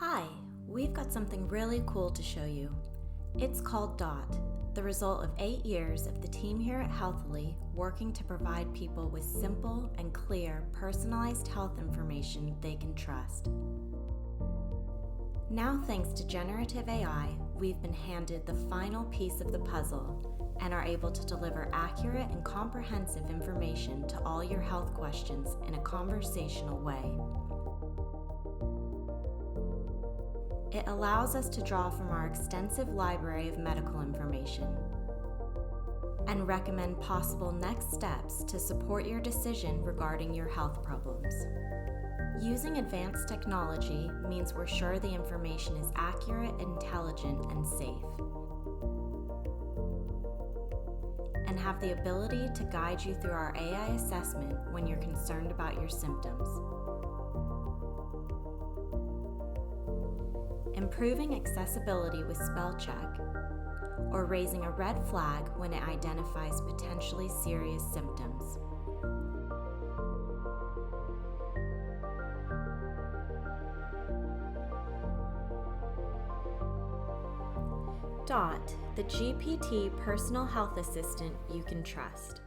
Hi, we've got something really cool to show you. It's called DOT, the result of 8 years of the team here at Healthily working to provide people with simple and clear personalized health information they can trust. Now, thanks to generative AI, we've been handed the final piece of the puzzle and are able to deliver accurate and comprehensive information to all your health questions in a conversational way. It allows us to draw from our extensive library of medical information and recommend possible next steps to support your decision regarding your health problems. Using advanced technology means we're sure the information is accurate, intelligent, and safe, and have the ability to guide you through our AI assessment when you're concerned about your symptoms. Improving accessibility with spell check, or raising a red flag when it identifies potentially serious symptoms. DOT, the GPT personal health assistant you can trust.